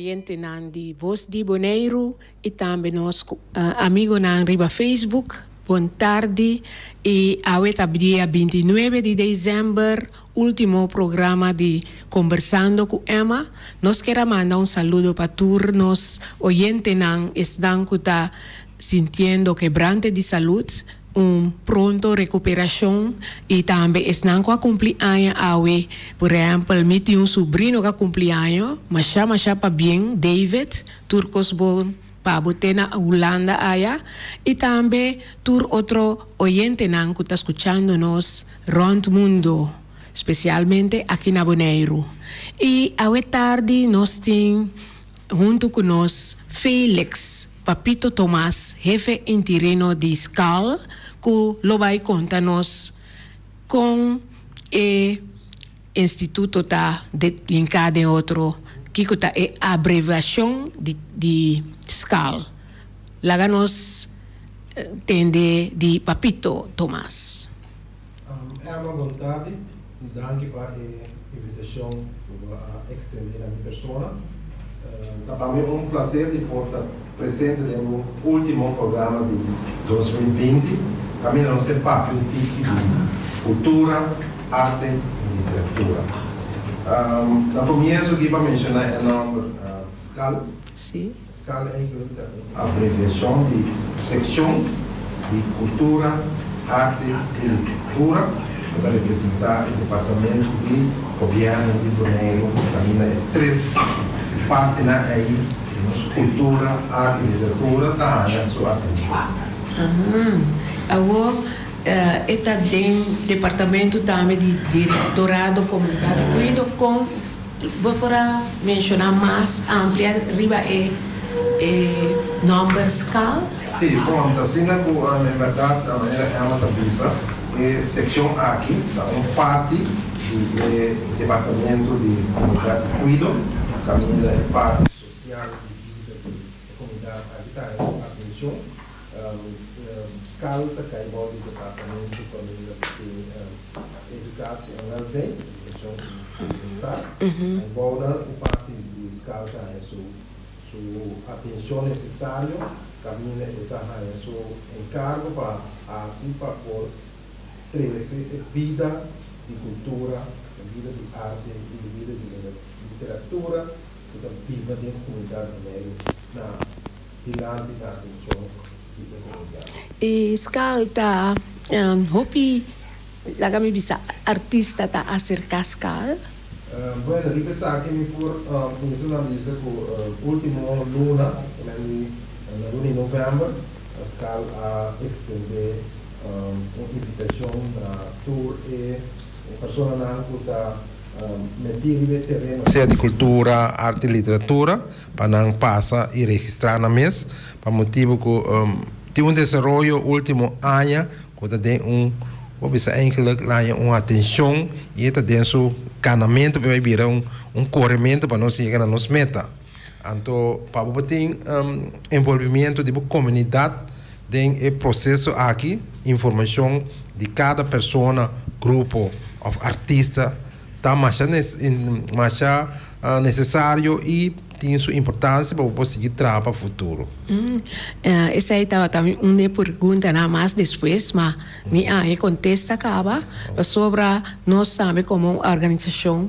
oyente nan di Voz di Bonaire e também nos amigo nan riba Facebook. Boa tarde e awet dia 29 de dezembro, último programa de Conversando com Emma. Nós queremos mandar saludo para todos nos oyentes nan estão sintiendo quebrante de saúde, pronto recuperação e também estão com a cumpleaños awe. Por exemplo, me tem sobrinho que cumpleaños, mas para bem, David, turcos bom, para botar na Holanda aya, e também tur outro oyente nan que está escutando nos rond mundo, especialmente aqui na Bonaire. E awe tarde nós temos junto com nós Felix Papito Tomás, jefe interino de SCAL, que lo vai contar-nos com o Instituto de linkado em outro, que é a abreviação de SCAL. Lá nos entende de Papito Tomás. É uma vontade, danke para a invitação para estender a minha pessoa. Para mim é prazer de estar presente no último programa de 2020. Caminho não ser papo de cultura, arte e literatura. Na começo aqui para mencionar é o nome SCAL. Sim. SCAL é a abreviação de Seção de Cultura, Arte e Literatura, para representar o Departamento de Governo de Bonaire. Caminho é três partes aí. Cultura, arte e literatura está a sua atenção. Agora, está dentro do departamento também de diretorado comunitário. Cuido com, vou para mencionar mais amplia, riba é nome SCAL? Sim, pronto, assim na verdade é uma tabeça, é seção aqui, uma parte do departamento de comunidade de cuido, caminho é parte social de vida da comunidade aqui está a atenção. SCAL está caindo do departamento de educação e welzijn, educação e bem-estar. Embora a parte de SCAL está a sua atenção necessária, caminho está a seu encargo para assim para por trazer vida de cultura, vida de arte e vida de literatura que está viva dentro da comunidade na tirando da atenção da comunidade. E SCAL está hopi lá kami bisa artista está acerca SCAL. Bueno, eu pensava que me por conhecer na lista com último luna, na luna de novembro, a SCAL a estender uma invitação para tour e pessoa na que está meter terreno de cultura, arte e literatura para não passar e registrar na mês para motivo que tem desenvolvimento último ano que tem eigenlijk uma atenção e está dentro canamento para virar corrimento para nós chegar na nossa meta. Então, para ter envolvimento de comunidade tem o processo aqui, informação de cada pessoa, grupo ou artista está mais necessário e tem sua importância para conseguir trabalhar para o futuro. Essa aí estava também uma pergunta nada mais depois, mas me contesta acaba sobre nós também como organização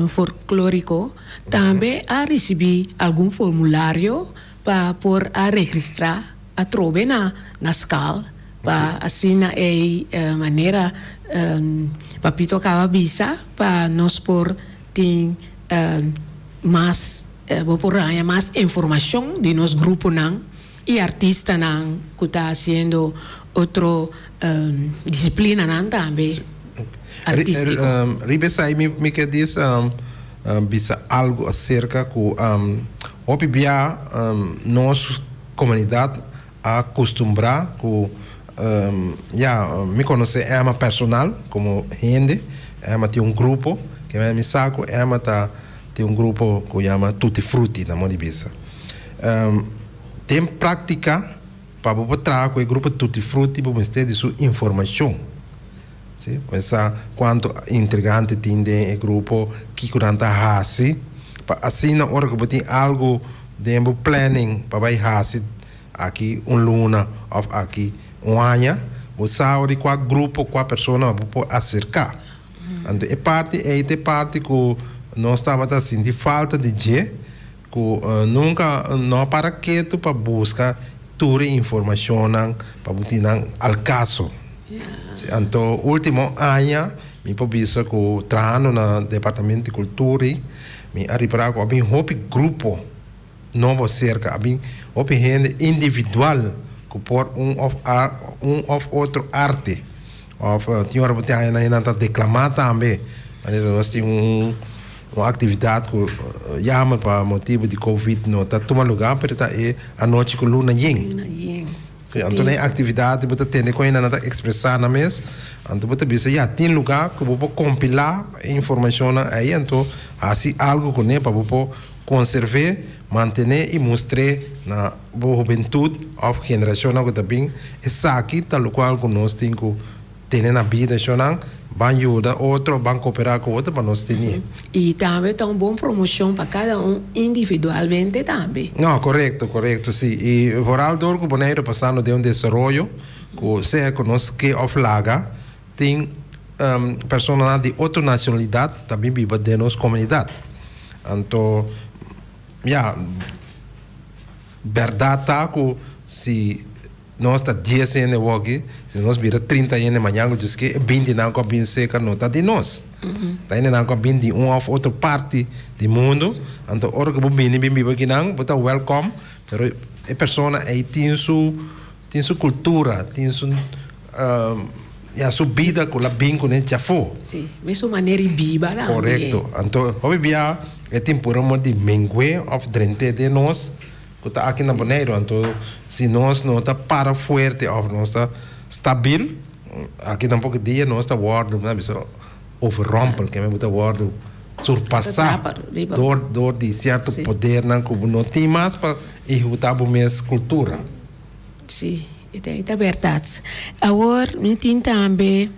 folclórico também a receber algum formulário para por a registrar a trove na SCAL para assim na maneira Papito acaba visa para nós por ter mais mais informação de nosso grupo não e artista não que está fazendo outra disciplina não também artístico. Ribesai me quer dizer bisa algo acerca que opibia nossa comunidade a acostumbrar que me conhece é uma personal como gente é uma tem grupo que me saco é uma tem grupo que chama Tutti Frutti na Monibisa. Tem prática para botar com o grupo Tutti Frutti para mostrar de sua informação. Sim, quando entregante tem o grupo que curanta hasi assim na hora que tem algo de planning para vai hacer aqui luna ou aqui ano, você sabe qual grupo, qual pessoa pode acercar. Então é parte que nós estava assim de falta de gente que nunca não para quieto para buscar toda informação para botar ao caso. Então último ano me provisa que trano no departamento de cultura me arribará com bem hope grupo novo cerca bem hope gente individual que por of outro arte of tinha hora botar ainda declamar também nós temos uma atividade que chama para motivo de Covid não está tomando lugar para é a noite com luna yin. Então a atividade você tem que ainda expressar na mesa então você bisa já tem lugar que você compilar informação aí então assim algo que né para você conservar manter e mostrar na juventude ou geração que também essa aqui tal qual que nós temos que ter na vida vai ajudar outro, vai cooperar com outro para nós ter. E também tem uma boa promoção para cada individualmente também. Não, correto, sim. E por alto que Bonaire passando de desenvolvimento que se conosco que oflaga tem pessoas de outra nacionalidade também vivem de nossa comunidade. Então, verdade tá que se nós está 10 anos aqui, se nós vira 30 anos amanhã, diz que 20 anos com bem seca não está de nós. Está ainda com bem de uma ou outra parte do mundo, então hora que bem vive aqui não, você welcome, mas a pessoa aí tem sua cultura, tem sua vida com a bem com ele já foi. Sim, mesma maneira viva lá. Correto. Então, hoje é temporada de mengue of drente de nós. Que está aqui na Bonaire, então se nós não está para forte ou não está stabil, aqui na pouco dia nós está guardo, não é overrompel, que é muito guardo surpassar dor de certo poder não que não tem mais para executar a mesma cultura. Sim, é verdade. Agora, não tem também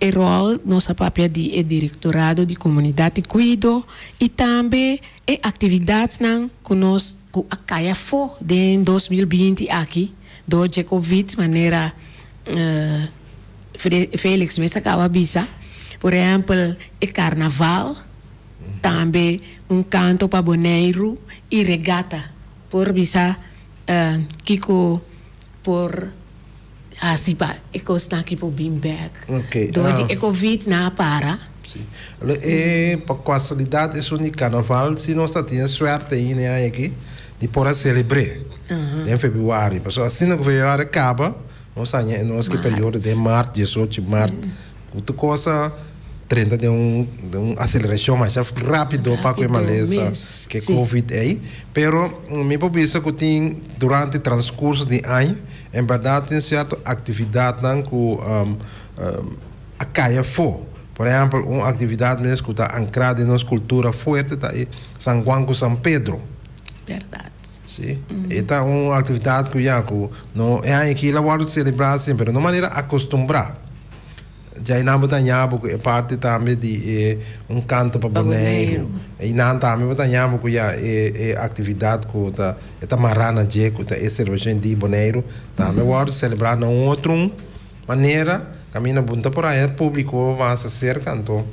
o rol nossa papel de diretorado de comunidade cuido e também atividades que nós a caia for em 2020 aqui do Covid maneira Félix me acaba bisa por exemplo o carnaval também canto para Bonaire e regata por bisa Kiko por assim pa costa aqui por Bimberg do Covid na para para casualidade é um carnaval se nós temos sorte aí aqui de poder celebrar em fevereiro porque assim que fevereiro acaba nós que período de março 18 de março outra coisa 30 de aceleração mais rápido para que maleza que Covid aí pero me pensa que tem durante o transcurso de ano em verdade tem certa atividade que a caia for. Por exemplo, uma atividade mesmo que está ancrada em nossa cultura forte está aí São Juan com São Pedro. Verdade. Sim. Esta é uma atividade que já não é aqui lá guardo celebrar sempre, de uma maneira acostumbrar. Já não botanhava que é parte também de canto para Bonaire. E não também botanhava que já é atividade que está marana de que está celebração de Bonaire. Também guardo celebrar na outra maneira. Caminho bunta por aí, público vai se cerca, então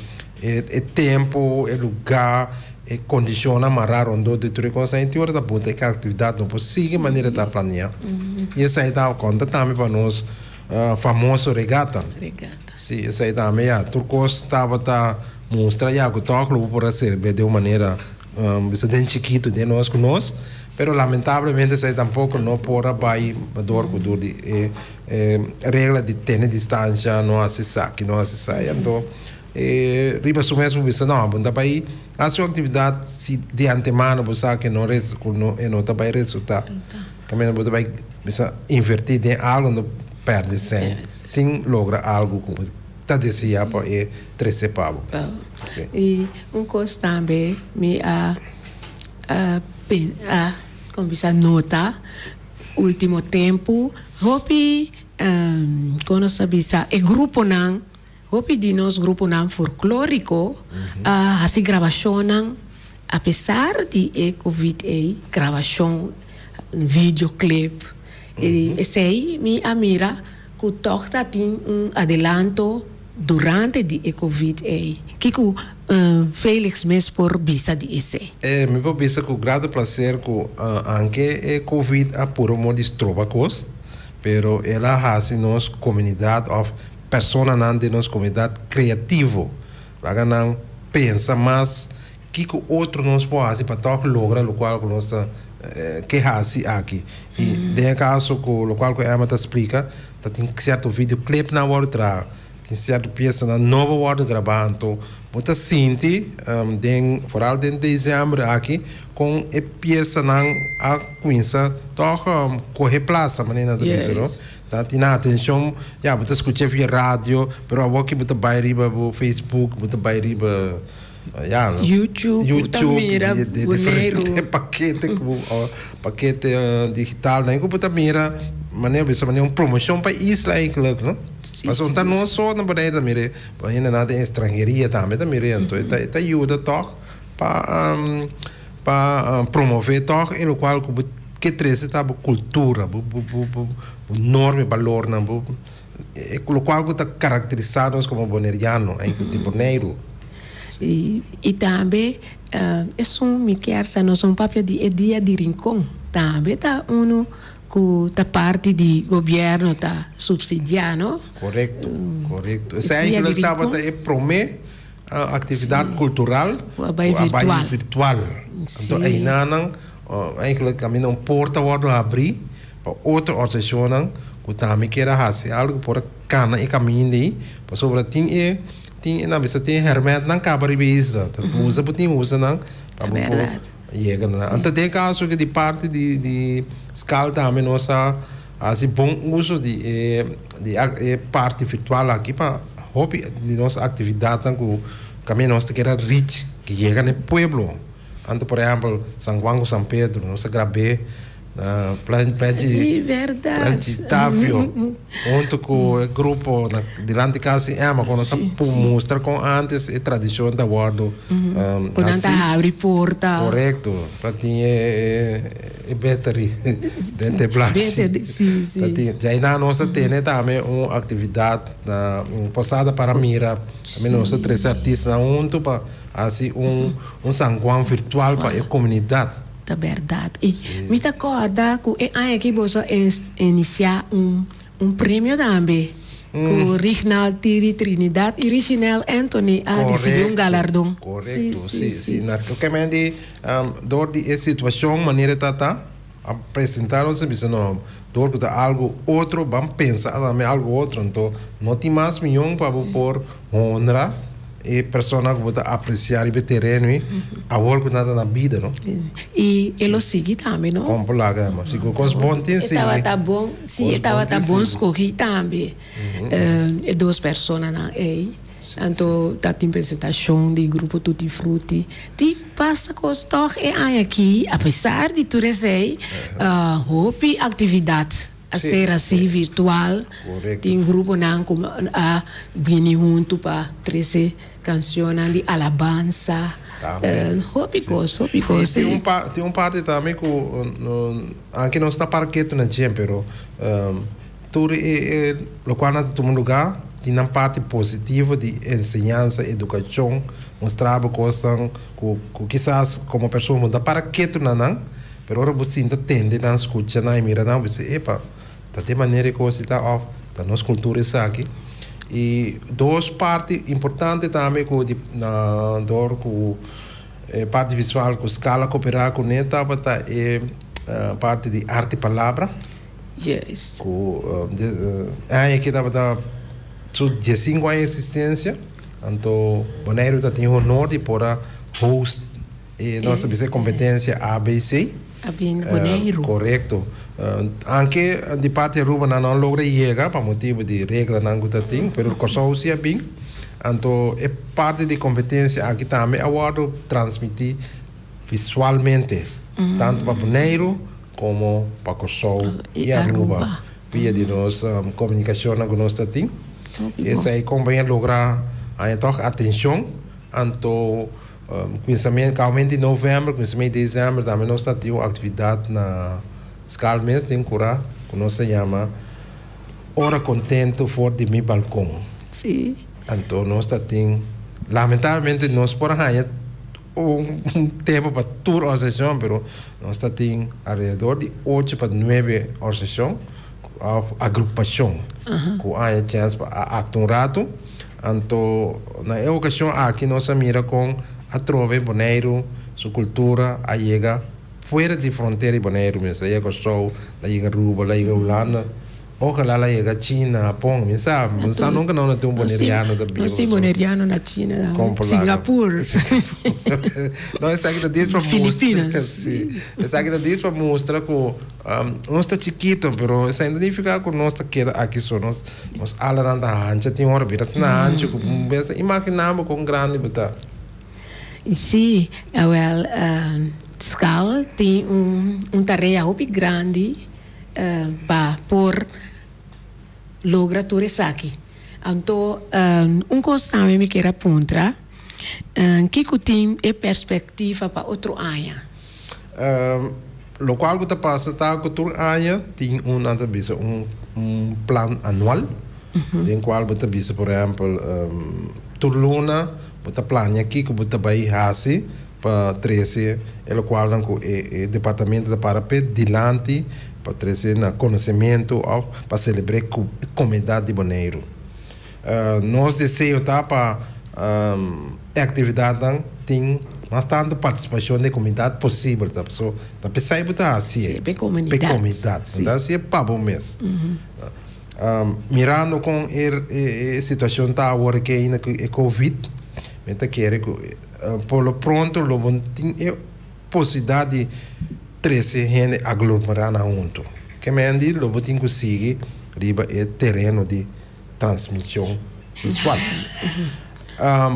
é tempo, é lugar, é condiciona amarrar onde de tudo coisa em teoria da bunta que a atividade não possível maneira de planear. E essa aí dá conta também para nós famoso regata. Sim, essa aí também a turcos estava mostra já que toca por ser de uma maneira bem chiquito de nós conosco. Pero lamentavelmente se tampouco não pode vai dor com dor de regra de ter distância não acessar que não acessar então riba su mesmo bisa não bunda vai a sua atividade se de antemano você que não não tá vai resultar caminho você vai bisa invertir em algo não perde sem lograr algo como tá desejar para treze pavo e coisa também me como bisa nota último tempo hopi quando sabisa grupo não hopi di nos grupo nan folclórico, hasi gravación nan, a pesar de COVID, gravación, videoclip, sei mi amira que toch tem adelanto durante de COVID. Kiku Felix mes por visa de esse. Mi po visa com grande prazer que anche COVID a puro modo trova cos, pero ela hasi nos comunidade of persona nan de nos comunidade criativo. Laga nan pensa mais que outro nos pode para toch logra o qual nós que hasi aqui. E de caso que o qual que a Emma explica, tem certo videoclip na outra, tem certa peça na nova hora gravando, muita sinti, vooral em dezembro aqui, com a peça na a coinça, toch corre plaza, maneira de dizer, não? Tá, tem atenção, já, muita escuta via rádio, pero a que muita vai riba no Facebook, muita vai riba YouTube, de diferente paquete digital, né? Que puta mira, maneira promoção para isla eigenlijk, não? Mas não não só na bereida mire, para ainda nada em estrangeiria também, tá mire, então tá ajuda toch para promover toch o qual que traz esta cultura, enorme valor, não? O qual está caracterizado como boneriano, de boneiro. E também é me quer se nós papel de dia de rincão também tá que tá parte do governo tá subsidiando. Correto. Essa aí que estava é promover atividade cultural virtual. Então aí não eigenlijk caminho porta word abrir para outra organização que também quer fazer algo por cana e caminho daí, para sobre tem na bisa tem hermet nang kabar ibisa, usa putin usa nang chega na. Então tem caso que de parte de escala também nossa assim bom uso de parte virtual aqui para hobby de nossa atividade que caminho nossa que era rich que chega no pueblo. Então por exemplo São Juan São Pedro nossa grave verdade. Tavio, junto com o grupo delante casa mas quando está mostra com antes a tradição da guardo. Quando está abre porta. Correto, tá tinha battery dentro plástico. Sim. Já na nossa tem também uma atividade posada para mira, também nossa três artistas junto para assim São Juan virtual para a comunidade. Da verdade. E me acorda que aqui você iniciar prêmio também. Com o Reginald Tiri Trinidad e Reginald Anthony a decidir galardão. Correto, sim. Porque door die situação, maneira tá apresentaram-se, não, door que algo outro, vamos pensar também algo outro, então não tem mais milhão para por honra e persona que pode apreciar o terreno e a work nada na vida, não? E ele segue também, não? Como lá, mas se com os bons tem sim. Estava tá bom, sim, estava tá bom escolhi também. E duas pessoas na então tá tem apresentação de grupo Tutti Frutti. Ti passa costor e aqui, apesar de tudo isso aí, hobby atividade. A ser assim virtual, tem grupo não como a vir junto para trazer canções de alabança, hobby coisa. Tem parte também que aqui não está parqueto na gente, pero tudo é local na todo lugar tem uma parte positiva de ensinança, educação, mostrar coisas que quizás como pessoa muda parqueto não, pero ora você entende não escuta não mira não você epa de maneira que você está da nossa cultura isso aqui e duas partes importantes também que na dor com parte visual com escala cooperar com neta é parte de arte e palavra com aqui estava só 15 anos de existência então Bonaire tem o honor de poder host nossa competência ABC correto. Anche di parte ruba non logra chegar per motivo di regra non gutating, però il corso sia bem. Então é parte de competência aqui também eu transmitir visualmente tanto para Bonaire como para corso e Aruba via de nossa comunicação com nós tem. Essa aí convém lograr aí toch atenção anto começamento de novembro, começamento de dezembro, também nós temos uma atividade na escola mesmo, tem cura, que nós se chama Hora Contento for de mi balcão. Sim. Então nós temos, lamentavelmente, nós por aí tempo para toda a sessão, mas nós temos alrededor de 8 para 9 horas de sessão, agrupação, com a chance para actuar um rato. Então, na ocasião aqui nós mira com a trove Bonaire, sua cultura, a chega fora de fronteira de Bonaire, mesmo, a chega Sul, a chega Aruba, a chega Holanda, ojalá a chega China, Japão, me sabe, nunca não tem boneriano da Bíblia. Não tem boneriano na China, Singapura. Não, essa aqui diz para Filipinas. Sim. Essa aqui diz para mostrar que nós está chiquito, pero essa ainda nem fica com nós queda aqui só nós alaranda ancha tem hora vira na ancha com imaginamos com grande botar. Sim, escola tem tarefa muito grande para por lograr tudo isso aqui. Então, coisa também me quer apontar que tem a perspectiva para outro ano. Lo qual que passa tá que todo ano tem um plano anual, tem qual você visa por exemplo toda luna você plania aqui que você vai fazer para 13 o qual o departamento da Parapé dilante para trazer na conhecimento para celebrar a comunidade de Bonaire. Nós desejamos para atividade tem bastante participação da comunidade possível, tá pessoa tá pensando botar assim é comunidade então assim é para bom mês mirando com a situação tá agora que ainda é Covid meta quer por lo pronto lo tem possibilidade de 13 gente aglomerar na junto que me andi lo tem conseguir riba é terreno de transmissão visual.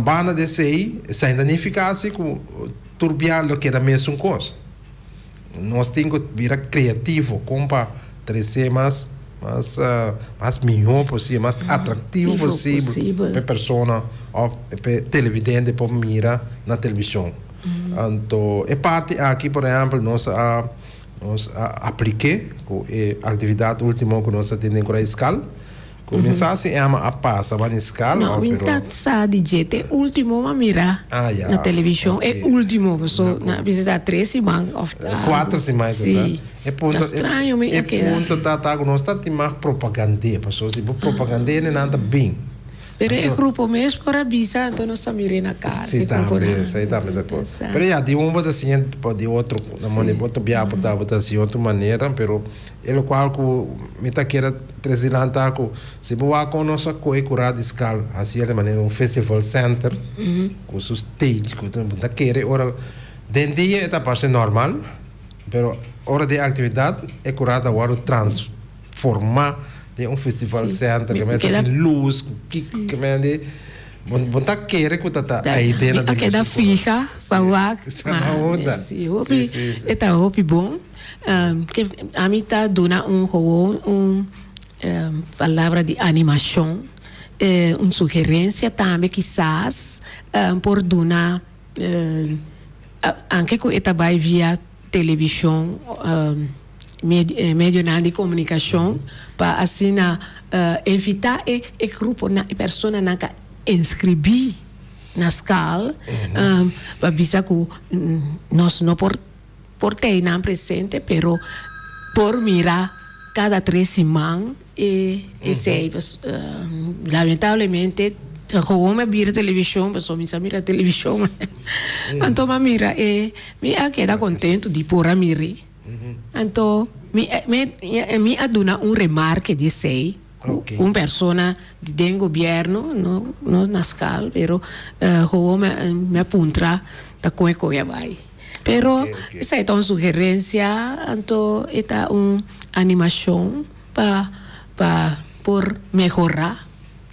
Bana de sei, se ainda nem ficasse com turbiar o que era mesmo coisa. Nós temos que virar criativo, como para trazer mais melhor possível, mais atrativo possível para a pessoa, para televidente, para mirar na televisão. Então, é parte aqui, por exemplo, nós apliquei com a atividade última que nós temos com a escola. Começar assim a passar na escala. Não, então sabe de último a mirar na televisão é último pessoa na visita 3 semanas 4 semanas. Sim. É ponto estranho me é ponto tá nós tá tem mais propaganda pessoas se propaganda não nada bem. Pero é grupo mesmo para avisar então nós estamos mirando na casa. Sim, aí tá me dá. Pero já de uma da assim de outro na maneira outro biar botar assim outra maneira, pero ele qual que me tá queira trazer lá tá com se boa com nossa coi curada escala assim de maneira um festival center com seu stage com tá querer ora dentro dia tá parte normal, pero hora de atividade é curada agora transformar de festival center que mete luz que mete bom tá querer que tá aí dentro da que da fica para o sim tá hopi bom que a mim tá dona palavra de animação uma sugerência também quizás por dona anche que eta vai via televisão medio de comunicação para assim evitar e grupo na pessoa na inscrever na escola para bisa que nós não por ter não presente pero por mirar cada 3 semanas e sei lamentavelmente como me vira televisão pessoa me mira televisão então mira me queda contento de por a mirar. Então, me aduna remarque de sei, uma pessoa de governo, não na escala, pero me apunta da coisa vai. Pero essa é uma sugerência, então é uma animação para por melhorar,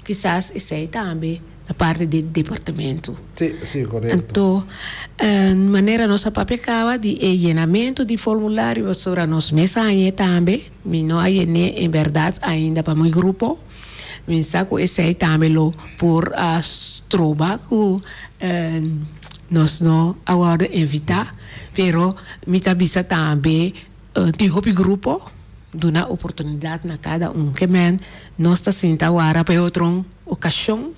quizás essa é também da parte do departamento. Sim, correto. Então, maneira nossa papel de llenamento de formulário sobre nós mensagens também, não há em verdade ainda para meu grupo, mensaco esse tamelo por a stroba ku nós não agora evitar, pero mita bisa também de hobby grupo dona oportunidade na cada que men nós está senta agora para outra ocasião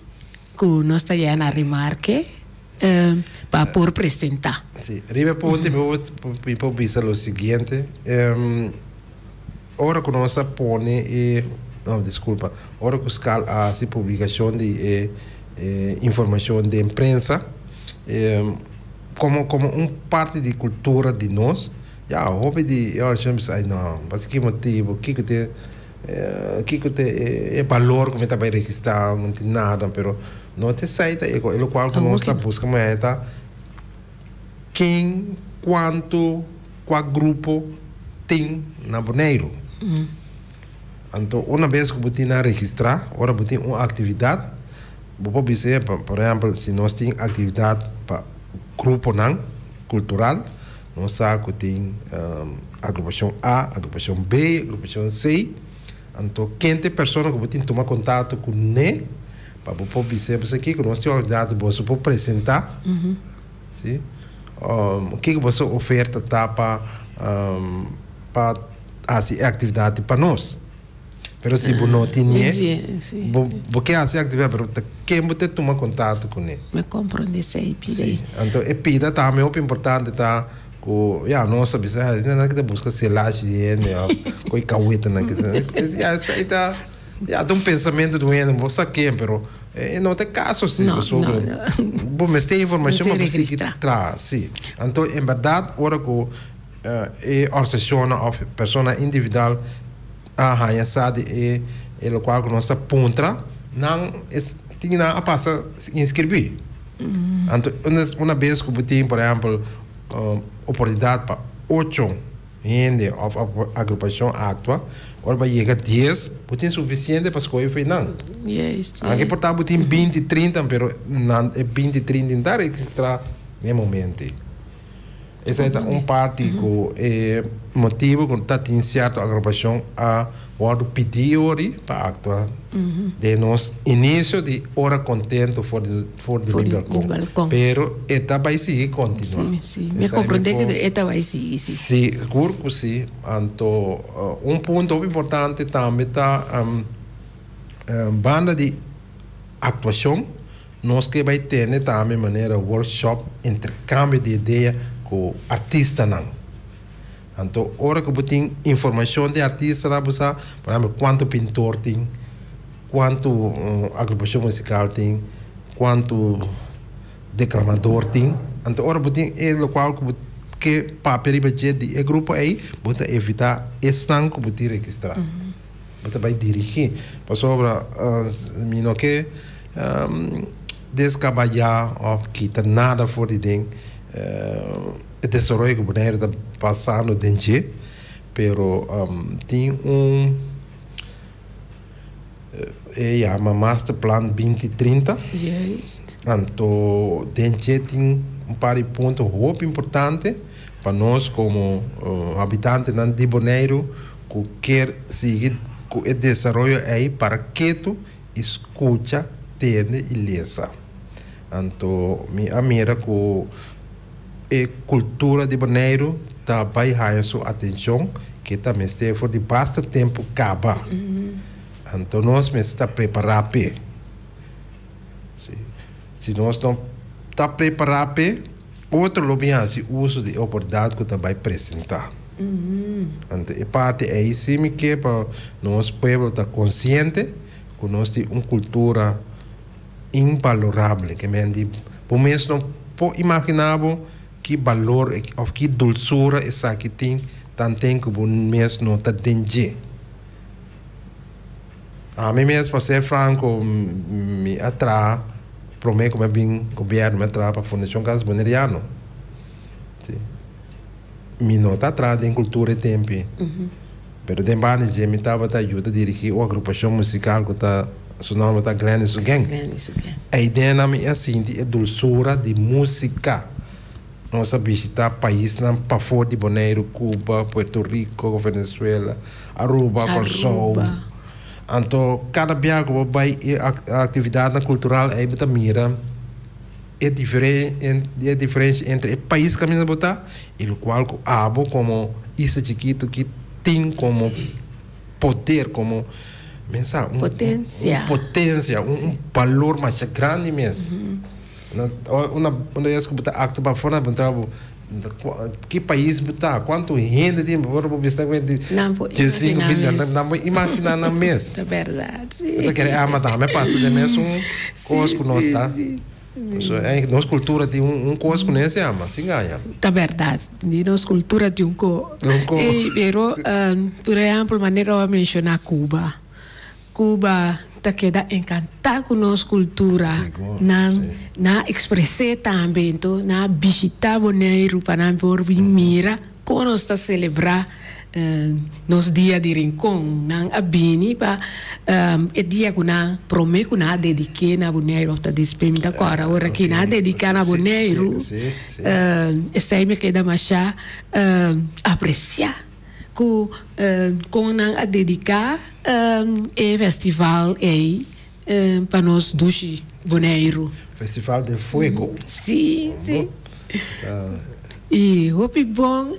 que nós está já na remarque para por apresentar. Sim, ribe ponte para bisa o seguinte, ora que nós põe não, desculpa, ora que os cal a se publicação de informação de imprensa como parte de cultura de nós, já hobby de eu acho que não, mas que motivo, que é valor como está bem registrado, não tem nada, pero não te sai é o qual que nós buscamos é quem, quanto, qual grupo tem na Bonaire. Então, uma vez que você registrar, ora você tem uma atividade, você pode dizer, por exemplo, se nós temos atividade para grupo não, cultural, nós sabemos que tem agrupação A, agrupação B, agrupação C. Então, quem tem pessoa que você tem que tomar contato com ele, para você pode dizer, você aqui que nós temos atividade, você pode apresentar, sim? O que você oferta para fazer atividade para nós. Pero se você não tem, você faz atividade, mas quem você toma contato com ele? Me compreende essa pida. Então, a pida também é importante, tá? Ja, nós sabemos, não que busca selagem de ele, coi caueta, não que já tem pensamento do ele, você quer, pero não tem caso assim, bom, mas tem informação para você traz, sim. Então, em verdade, ora que a organização ou pessoa individual a sabe é o qual nós aponta não tinha a passar inscrever. Então uma vez que tem, por exemplo, oportunidade para 8 gente ou agrupação atua, ou vai chegar 10, tem suficiente para escolher final. Aqui portanto tem 20, 30, pero não é 20, 30 não registrar no momento. Essa é uma parte que motivo que está tendo certa agrupação a pedir para actuar de nosso início de hora contento for de balcão. Pero esta vai seguir continuar. Sim. Me compreende que esta vai seguir. Sim, curto sim. Então, ponto importante também está banda de atuação. Nós que vai ter também maneira workshop, intercâmbio de ideia com artista não. Então, hora que você tem informação de artista, você, por exemplo, quanto pintor tem, quanto agrupação musical tem, quanto declamador tem. Então, hora você tem é o qual que papel de grupo aí, você evitar esse não que você registrar. Você vai dirigir. Por sobre mino que descabalhar ou quitar nada fora de dentro. O desenvolvimento que o Bonaire está passando dentro, pero tem chama Master Plan 2030. Então, dentro tem par de pontos muito importantes para nós como habitantes de Bonaire que quer seguir com o desenvolvimento aí para que tu escuta, entende e leça. Então, a mira que a cultura de Bonaire também ganha sua atenção, que também está fora de bastante tempo acaba. Então nós estamos preparados. Se nós não estamos preparados, outro lobbying uso de oportunidade que também apresentar. Então a parte é isso que para nós povo estar consciente que nós temos uma cultura invalorável, que por menos não pode imaginar que valor ou que dulçura essa que tem tanto que o mês não está dentro. A mim mesmo, para ser franco, me atrai, prometo que eu vim governo me atrai para a Fundação Casa Boneriano. Me não está atrás em cultura e tempo. Mas tem vários que me estava a ajudar a dirigir uma agrupação musical que está, seu nome está Glennis Sugen. A ideia é assim, a dulçura de música. Nós visitar países para fora de Bonaire, Cuba, Puerto Rico, Venezuela, Aruba, Kosovo. Então, cada dia que vai a atividade cultural aí bota mira é diferente entre o país que a gente bota e o qual abo como isso chiquito que tem como poder, como potência, um valor mais grande mesmo. Uma vez que bota acto para fora, que país está? Quanto gente tem? Agora vou ver se não vou imaginar na mesa. É verdade. Eu quero mas passa de mesmo coisa que nós tá. Nossa cultura tem coisa que nós ama, se ganha. É verdade. Nossa cultura tem Pero, por exemplo, maneira eu mencionar Cuba. Cuba ta queda encantada com nossa cultura, na expressar também, então, na visitar Bonaire para por vir mira, quando está celebrar nos dia de rincão, na abini pa é dia que na promete que na dedique na Bonaire, está despemida agora, ora que na dedicar na Bonaire, essa me queda mais apreciar. Com a dedicar e festival para nós dois Bonaire. Festival de Fuego. Sim. E hope bom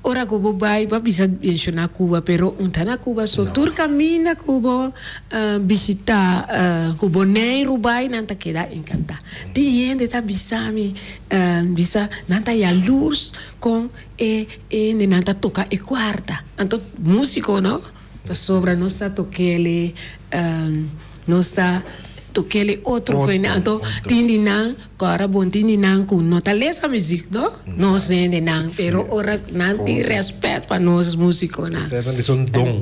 ora que eu vai bisa mencionar Cuba, pero na Cuba só tur caminha Cuba visitar Bonaire vai nanta queda encantar. Tem gente tá bisa nanta ya luz com nanta toca e quarta. Então músico, não? Sobra nossa toquele nossa toquele outro então tindinan agora bom tindinan com nota lesa música, não? Não sei não, pero ora não tem respeito para nós músicos, não? Isso é um dom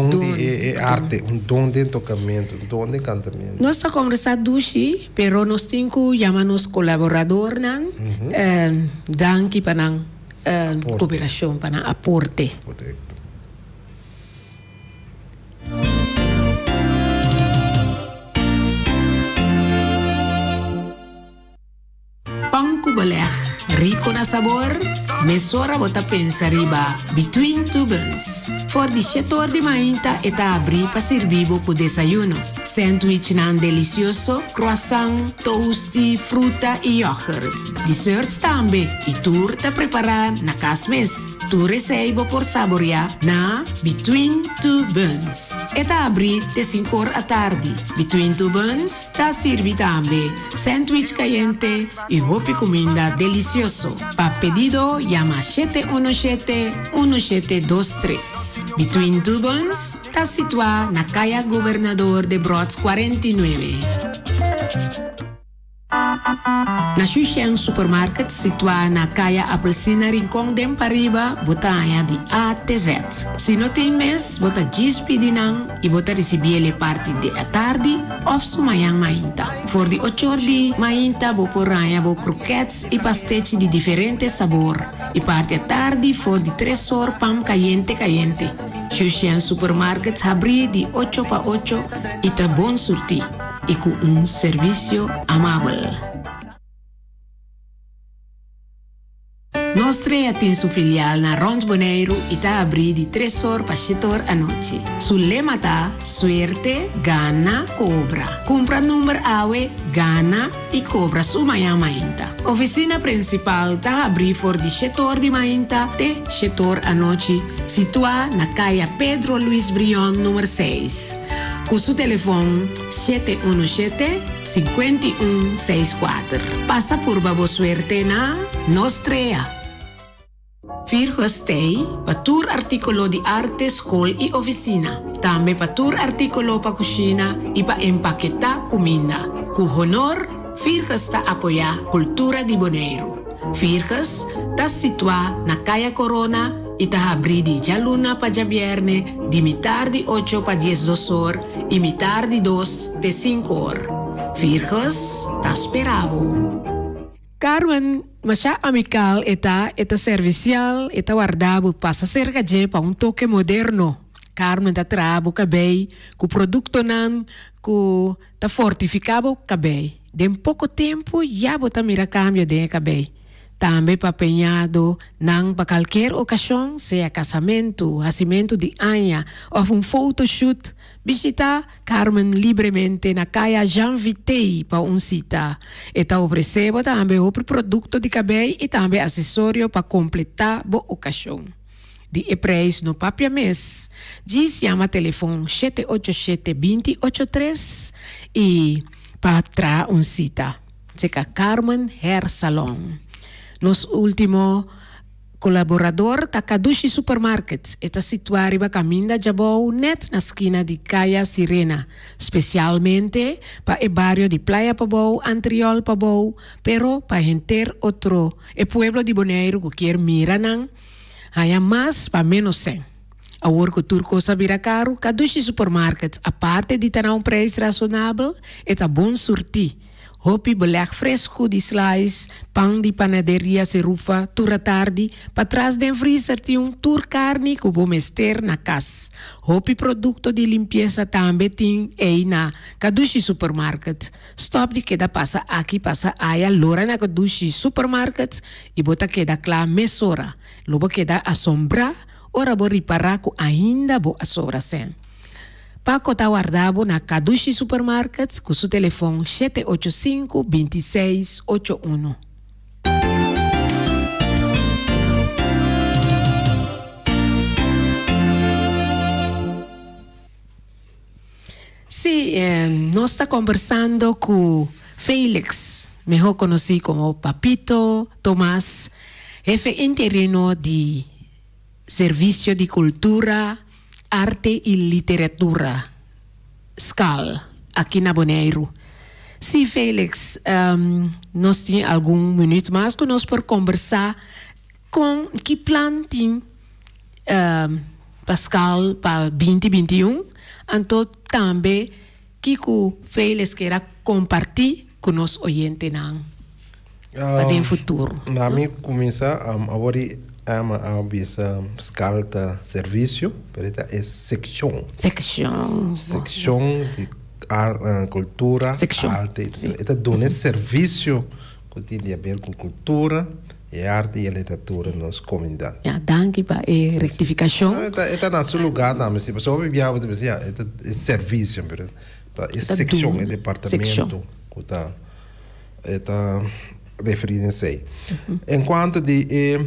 de arte, um dom de tocamento, um dom de cantamento. Nós estamos conversando dushi, pero nós temos que chamar nos colaboradores, não? Dan que para cooperação, para aporte. Pão cubalé, rico na sabor, mesora bota pensa riba, between two buns. For di setor di mainta eta abri pa servibo po desayuno. Sandwich nan delicioso, croissant, toasty, fruta e yogurt. Desserts tambe, e tur ta prepara na casmes. Tu receibo por saborear na Between Two Buns. Eta abri de 5 à tarde. Between Two Buns ta sirvi tambe sandwich caliente e hopi comida delicioso. Pa pedido llama 717-1723. Between Two Buns ta situado na calle Governador de Brods 49. Na Xuxen Supermarket, situada na calle Apelcina Rincón de Pariba, botanya de A até Z. Se não tem mês, bota despedinang e bota receber a parte da tarde ou sumayang mainta. For de 8 de mainta, bo poranya bo croquettes e pastetes de diferentes sabor. E parte da tarde, for de 3 horas, pão caliente. Xuxen Supermarket abre de 8 para 8 e tá bom surti. E com serviço amável. Nós temos sua filial na Rons Bonaire e está abrindo de 3 horas para 7 horas à noite. Su lema está suerte, gana, cobra. Compra número AWE, gana e cobra su manhã mainta. Oficina principal está abrindo for de 7 horas de mainta até 7 horas à noite, situada na calle Pedro Luis Brion, número 6. Com seu telefone 717-5164. Passa por Babo Suerte na Nostrea. Firgostei, patur articolo di arte, school e oficina. Também patur articolo pa cucina e pa empaquetar comida. Com honor, Firgas ta apoia cultura di Bonaire. Firgas ta situada na Caia Corona e ta abri di jaluna pa jabierne, di mitar di 8 pa 10 horas e mitar di 2 te 5 horas. Firgas ta esperavo. Carmen, masya amical eta servicial, eta guardabo passa cerca de pa toque moderno. Carmen ta trabo cabei, cu producto nan, cu ta fortificabo cabei. De pouco tempo, já bota mira cambio de cabei. também para apanhado para qualquer ocasião, seja casamento, nascimento de Anha ou photoshoot, visitar Carmen livremente na caia Jean Vitei para cita. E oferecendo também outro produto de cabelo e também acessório para completar a ocasião. De preço no papel mês. Diz chama telefone 787-2083 e para tra cita. Seca Carmen Hair Salon. Nos último colaborador da Kadushi Supermarkets está situado a caminho da Jabou, net na esquina de Caia Sirena, especialmente para o bairro de Playa Pabou, Antriol Pabou, pero para enter outro, o pueblo de Bonaire que quer mirar há mais para menos 100. A work turco sabira caro, Kadushi Supermarkets, a parte de ter preço razonável, está bom sortir. Hopi beleg fresco de slice, pão de panaderia serufa, tura tarde, para trás de freezer tem tur carne que vou mester na casa. Hopi produto de limpeza também tem aí na Kadushi Supermarket. Stop de queda passa aqui, passa aí, lora na Kadushi Supermarket e bota queda clá mesora. Lobo queda assombrar, ora bo reparar que ainda bo assobra sem. Paco está guardado na Kadushi Supermarkets com seu telefone 785-2681. Sim, nós estamos conversando com Félix, melhor conhecido como Papito Tomás, jefe interino de Serviço de Cultura, Arte e Literatura, SCAL, aqui na Bonaire. Sim, Félix, nós temos algum minuto mais que nós por conversar com que plano tem Pascal para 2021, então também que o Félix queira compartilhar com os ouvintes para o futuro. Na minha começa agora a bisa escala serviço, pero é seção de cultura, arte. Esta dona serviço que tem a ver com cultura e arte e literatura na nossa comunidade. Danke para a rectificação. Está no seu lugar também, se você ouvir a dizer, é serviço, pero é seção, é departamento que está referindo a si. Enquanto de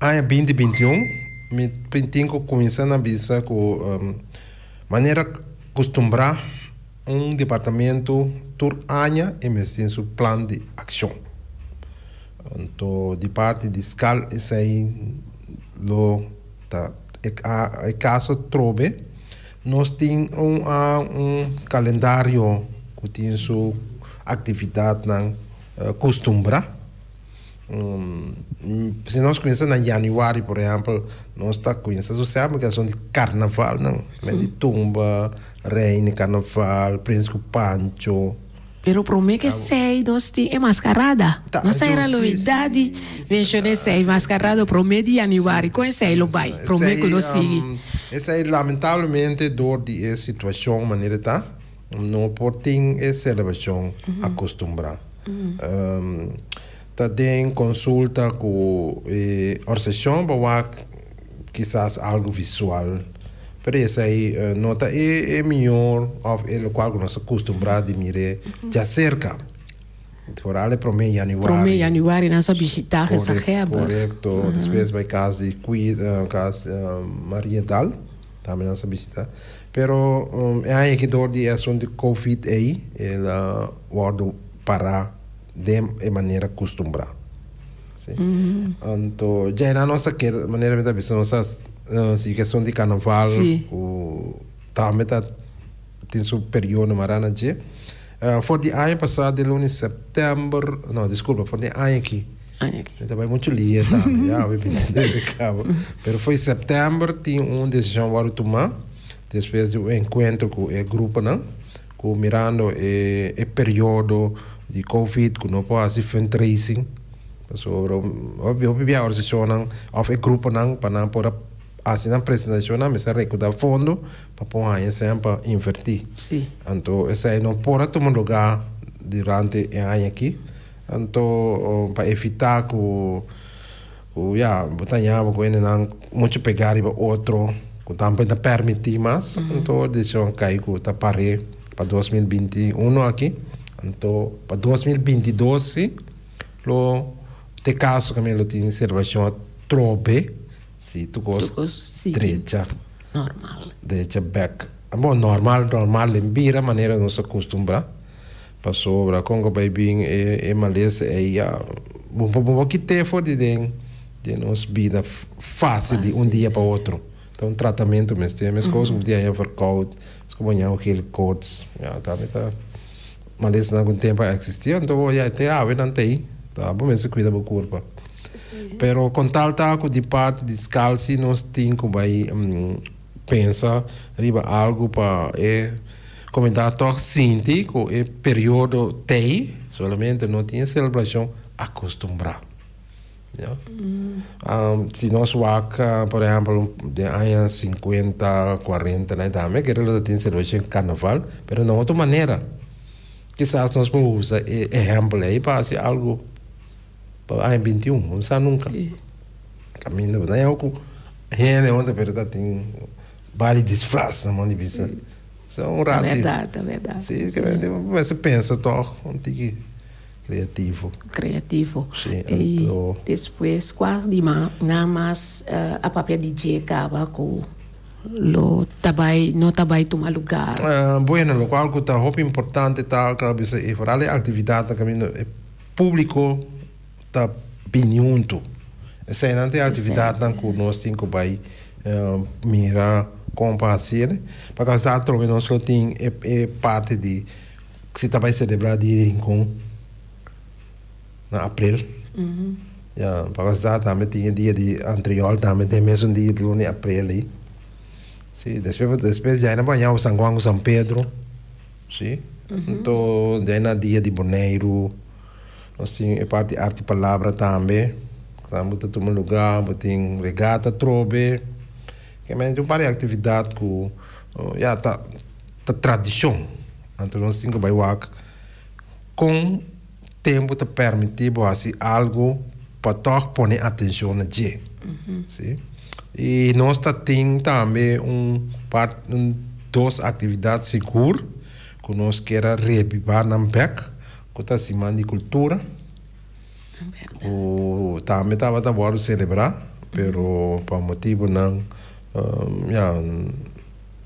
ano 2021, me pentinco começando a bisa com maneira costumbrar departamento por ano e me tem seu plano de ação. Então, de parte de SCAL, isso aí é caso trobe, nós temos calendário que tem sua atividade costumbrar. Se nós conhecemos em janeiro, por exemplo, nós estamos conhecendo a questão de carnaval, não? De tumba, reina, carnaval, príncipe Pancho. Pero para mim que sei, nós temos mascarada. Não sei a novidade, mencionei sei mascarada para mim de janeiro. Conhecei o vai, para mim que nós sigue. Essa é lamentavelmente dor de situação, maneira tá. Não pode ter celebração acostumada. Tem consulta com a organização para quizás algo visual. Pero isso aí nota é melhor é o qual nós acostumamos a mirar já cerca. Por ali para mim janeiro. Para mim janeiro nós visitar essa reba. Correto. Depois vai casa de casa Maria Dal também nós visitar. Pero é aí que dor de ação de Covid aí ela guardo para de maneira acostumada. Então, já na nossa maneira de pensar, nossa questão de carnaval, também tem seu período marana já. Foi de ano passado, de lunes setembro, não, desculpa, foi de ano aqui. Também muito lia, já, mas foi setembro, tinha decisão para tomar, depois do encontro com o grupo, não, com mirando o período de Covid, que não pode fazer tracing. Sobre a organização ou o grupo para poder fazer a apresentação, mas a recuperar fundo para poder sempre invertir. Então, essa não pode tomar lugar durante o ano aqui. Então, para evitar que botanhava com ele não muito pegar e outro, que também não permitir mais. Então, decisão caiu que está parei para 2021 aqui. Então, para 2022, sim, te caso que eu tinha observação trobe, se tu gosta direita. Normal. Direita back. Bom, normal, lembira, maneira não se acostumbra. Para sobra, Congo baby e malês é um pouquinho tempo de nos vida fácil de dia para outro. Então, tratamento mesmo, as coisas que dia verkoud, como já aquele codes, tá malês não algum tempo existia, então já até não tem, tá bom, mas se cuida da curva. Pero com tal taco de parte descalço, nós temos que pensa riba algo para comentar toch sinti que o período tem solamente não tinha celebração acostumbrar. Se nós vaca, por exemplo, de anos 50, 40, né, também que ela tem celebração carnaval, mas não outra maneira. Quizás nós podemos usar exemplo aí para ser algo para ano 21, não sabe nunca. Caminho, não é algo gente onde a tem vários disfarces na mão de vista. São ratos. É verdade. Sim, você pensa, toch, criativo. Sim, e depois, quase de mais a papel DJ acaba com não trabalho tomar lugar. Bueno, algo que está muito importante, tá, e por ali a atividade caminho público está bem junto. Essa é a atividade que nós temos que mirar comparecer, porque já trove nós tem parte de que se está vai celebrar de Rincon na abril. Porque já também tinha dia de anterior também tem mesmo dia de lunes abril aí. Sim, depois já não banhar o São Juan, São Pedro, sim. Então já na dia de Boneiro, nós tem parte de arte palavra também, estamos tomando lugar, tem regata trove. Que tem várias atividades que tá tradição. Então nós temos que vai com tempo te permitir assim algo para tocar pôr atenção na dia. E nós temos também duas atividades seguras que nós queremos revivar na BEC, que está acima de cultura. Também estava a celebrar, mas por motivo não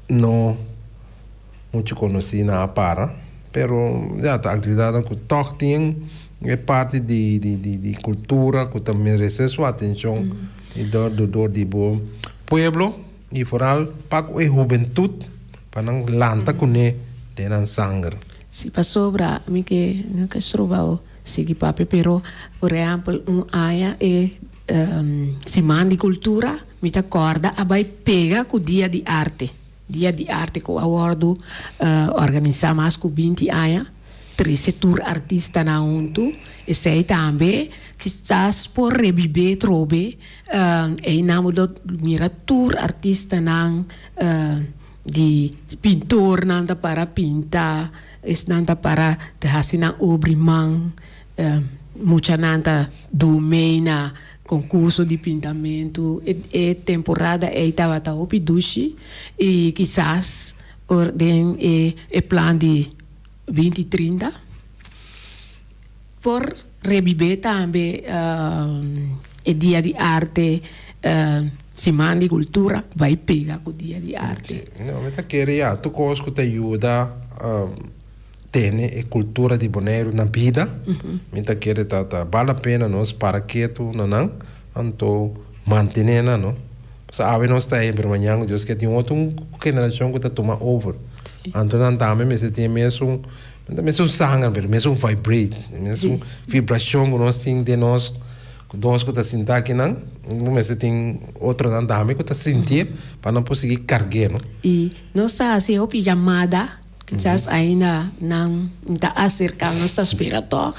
não muito conheci na para, pero a atividade que toque tem é parte de cultura que também merece sua atenção e do de bom pueblo e foral para a juventude para não lanta com ne tenan sangue. Se passou para mim que nunca estroval seguir papo, pero por exemplo área semana de cultura me acorda a vai pega com o dia de arte que o awardo organizar mais com 20 anos 13 tour artista na unto e sei também que estás por reviver trobe e namo do mira tour artista nang di pintor nanda para pintar es nanda para terhasina obrimang mucha nanda domeina concurso de pintamento e temporada estava tá opi dushi e quizás orden e plan de 2030 por reviver também e dia de arte semana de cultura vai pegar com o dia de arte. Não, mas tá querendo tu coisa que te ajuda ter a cultura de Bonaire na vida. Então quer vale a pena nós para que tu não então manter não. Sabe nós está aí permanhando Deus que tem outra geração que está toma over. Então não também mas tem mesmo sangue, mesmo vibrate, mesmo vibração que nós tem de nós dois que está sentindo aqui não, mas tem outro não também que está sentindo para não conseguir carregar, não. E nós está assim o pijamada quizás ainda não está acercando nossa aspirador,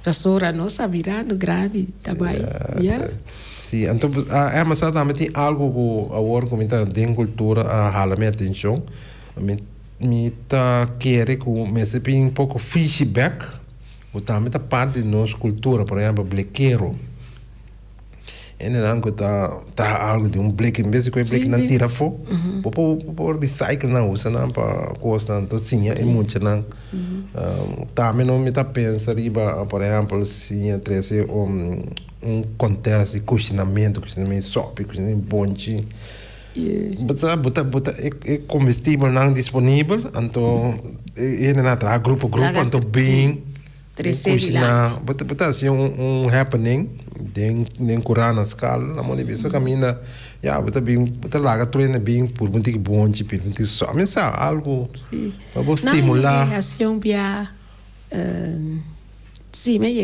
professora nossa virando grande também, sim, então mas também tem algo que agora comenta de cultura hala minha atenção, me tá querer que me seja um pouco feedback também tá parte da nossa cultura, por exemplo, blequeiro. E não tá algo de bleque, em vez de que o bleque não tira fogo, por recycle não usa não para coisa, então sim, é muito não. Também não me tá pensando, por exemplo, se trazer contexto de cozinamento sopa, cozinamento bonche. Bota é comestível não disponível, então não traz grupo, então bem cozinhar, bota assim happening den Corana escala, na mão de vista caminha, bota larga treina bem por muito que bonche, por muito que só, mas algo para estimular. Na ação bia, sim, mas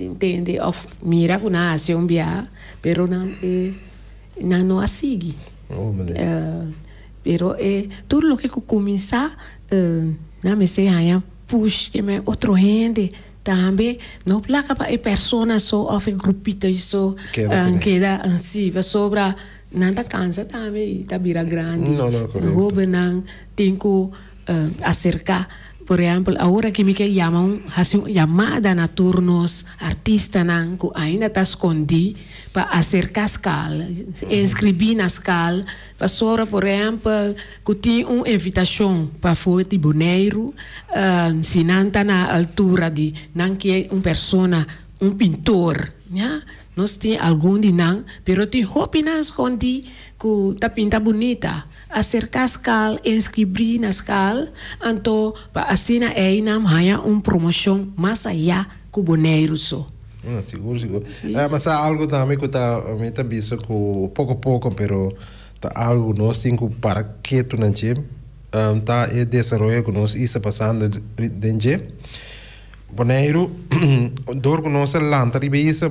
entende, mira com a ação bia, pero não a seguir. Pero tudo lo que começar na me sei aí push que me outro gente também não placa para persona só of grupito isso queda assim sobra nada cansa também tá vira grande rouba não tem que acercar. Por exemplo, agora que me chamam chamada na turnos artista não que ainda está escondido para acercar a escala, inscrever na escala, para sora, por exemplo, que tem uma invitação para fora de Bonaire, se não está na altura de não que é uma pessoa, pintor, né? Nós temos algum de não, mas tem roupa na escondido que está pinta bonita. Acercar a escala, inscrever na escala, então, para assim, aí não há uma promoção mais allá que o Bonaire só. Seguro. Mas há algo também que está visto que pouco a pouco, pero tá algo nós temos que para que tu não tem, tá é desenvolver que nós está passando dentro. Bonaire, dor que nós lanta ribe isso,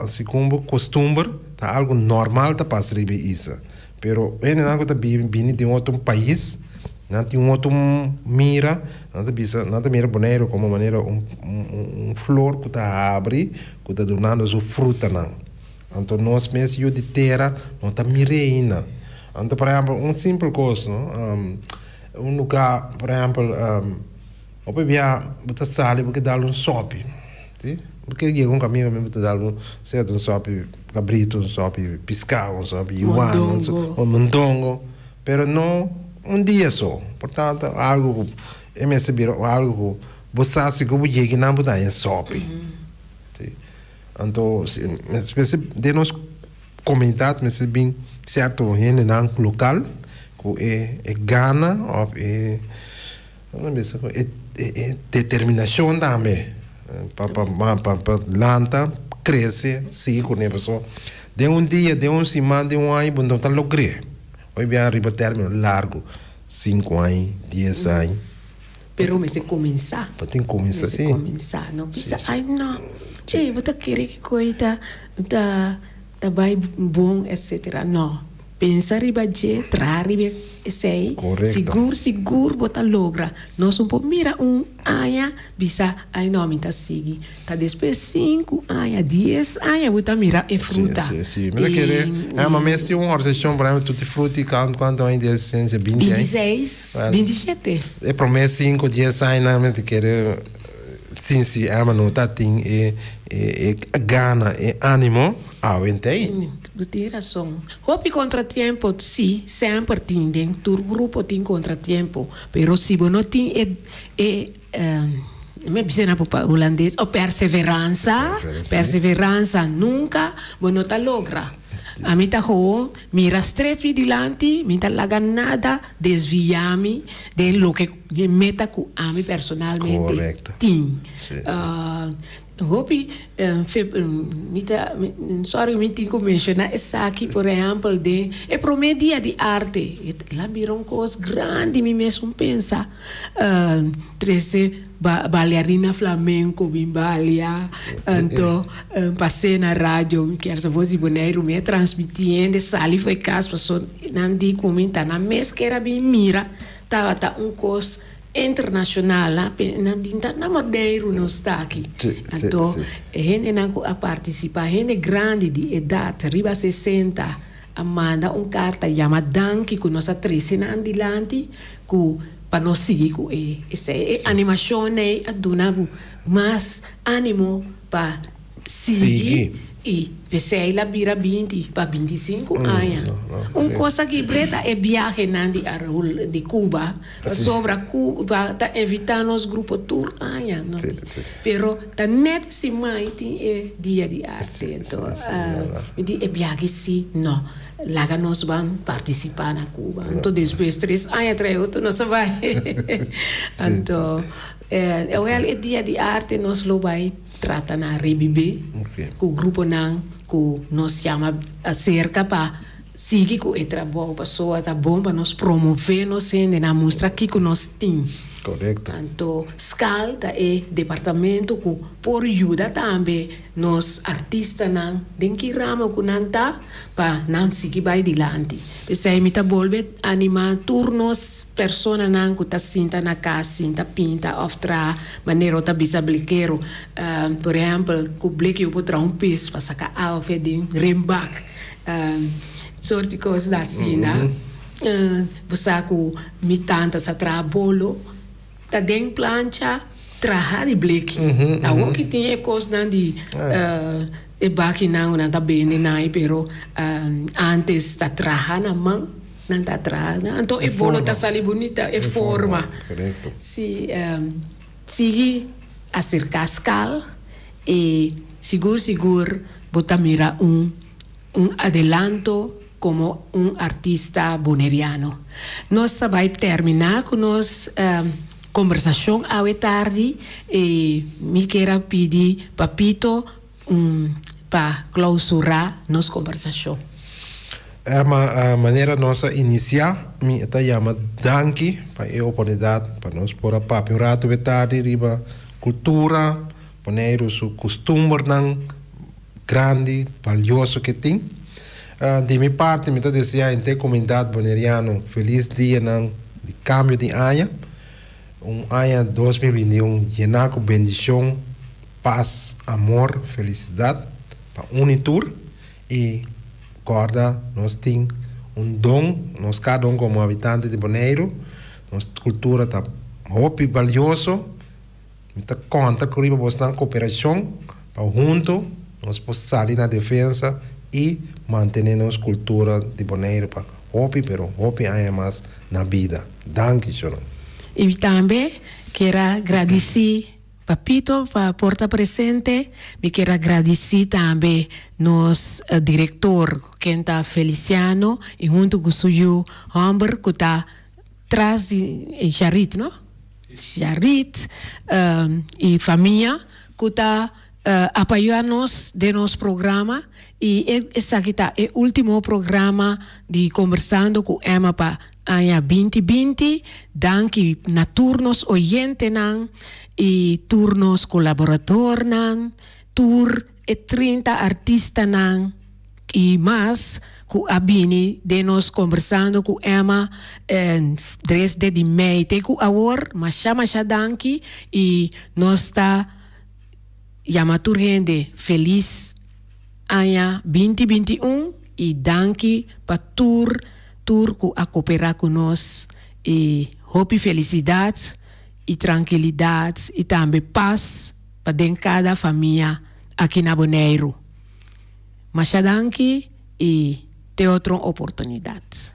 segundo costume, tá algo normal tá passa ribe isso. Pero ainda não está vindo de outro país, não tem outro mira, não mira Bonaire como maneira flor que está abre, que está dando sua fruta não. Então nós mesmo de terra não está mirando. Então por exemplo simples coisa, lugar, por exemplo, opa via botar sal porque dá sopa, sim? Porque chega caminho mesmo botar dar certo sopa cabrito, sopa pescado, sopa iguana, mondongo, pero não dia só. Portanto, algo é me saber algo você se como chega não botar em sopa. Sim. Então, espécie de nós comentar, mas bem certo gente não local, que é gana ou é determinação também para lanta cresce sigo né pessoal de dia de semana de ano bom tá logrei hoje bem arriba término largo 5 anos 10 anos pero me se começar tem que começar sim começar não precisa ai não você quer que coisa tá vai bom etc não pensa riba je tra riba sei seguro bota logra nós mira aya bisa ai nome tá segui tá depois 5 aya 10 aya bota mira e fruta sim mas querer mas mesmo tem uma organização para tutti frutti quanto ainda é 26 27 é promessa 5 10 anos não me querer sim mas não tá tem gana e ânimo aumentei. Tem razão. Houve contratempo, sim, sempre tem. Todo grupo tem contratempo. Mas se você não tem, me precisa para holandês, perseverança nunca, você não está logra. A mim está mira stress vigilante, me está laga nada, desviar-me de lo que meta que a mim personalmente tem. Hopi, sorry, me tenho que mencionar essa aqui, por exemplo, de é promedia de arte. Lá viram coisas grandes, me mesmo pensa. Trece bailarina flamenco, bimbalia, então passei na rádio, que era voz de Bonaire, me transmitindo, sali foi caso, passou, não digo comentar, na mesa que era bem mira, tá coisa internacional, na Madeira não está aqui. Então, a gente não participa, gente grande de idade, arriba 60, manda carta chamada Danke, que nós 13 anos adiante, para nós seguir com essa animação, a dona mais ânimo para seguir. E pensei lá vira 20 para 25 anos. Coisa que preta é viagem de Cuba. Sobre Cuba, está evitando os grupos tour. Pero está net se mais é dia de arte. Então, é viagem sim, não. Lá que nós vamos participar na Cuba. Então, depois 3 anos, 3 outros, nós vai. Então, é dia de arte, nós lo vai trata na reviver com o grupo não que nós chama acerca para seguir com o trabalho pessoa tá bom para nós promover nós sendo na mostra aqui que nós temos. Correto. Então, escalda é departamento que por ajuda também nós artistas não tem que ramo que não tá para não seguir vai adiante. Pensei me tá volver animar turnos pessoas não que tá sinta na casa sinta pinta outra maneira outra bisabliqueiro por exemplo que blique eu vou trazer pis para sacar alfa de remback sorte de coisa assim né você que me tanta sa trabalho tá dentro plancha trabalhar de blique o que tem coisa de e baki não tá bem nem pero antes tá trabalhando na mão não está atrás, então é bolo tá sali bonita, é forma. Correto. Se acercar a escala e seguro botar mira adelanto como artista boneriano. Nós vai terminar com nossa conversação à tarde e me quero pedir papito para clausurar nossa conversação. A maneira nossa iniciar me está chama danke para a oportunidade para nós pôr a papo rato vetari riba cultura poner o costume não grande valioso que tem de minha parte me está dizendo em comunidade boneriano feliz dia não de cambio de ano ano 2021 llenar com bendição paz amor felicidade para unitur e corda, nós temos dom, nós cada como habitante de Bonaire, nossa cultura está muito valioso, está conta com a cooperação, para junto, nós podemos sair na defesa e manter nossa cultura de Bonaire para hopi é mais na vida. Danke schön. E também quero agradecer Papito, para porta presente, me quero agradecer também nosso diretor, que está Feliciano, e junto com o seu Humber, que está atrás de Charit, não? Charit, e família, que está apoiando-nos de nosso programa, e esse aqui está o último programa de Conversando com Emma para ano 2020, danke na turnos oyente não, e turnos colaborador não, tour e 30 artistas não, e mais com a Bini de nós conversando com Emma desde de mei te com agora mas chama danke e nós está chamatur gente feliz ano 2021 e danke para tour a cooperar com nós e hope felicidades e tranquilidade e também paz para dentro cada família aqui na Bonaire. Mas danke e te outra oportunidade.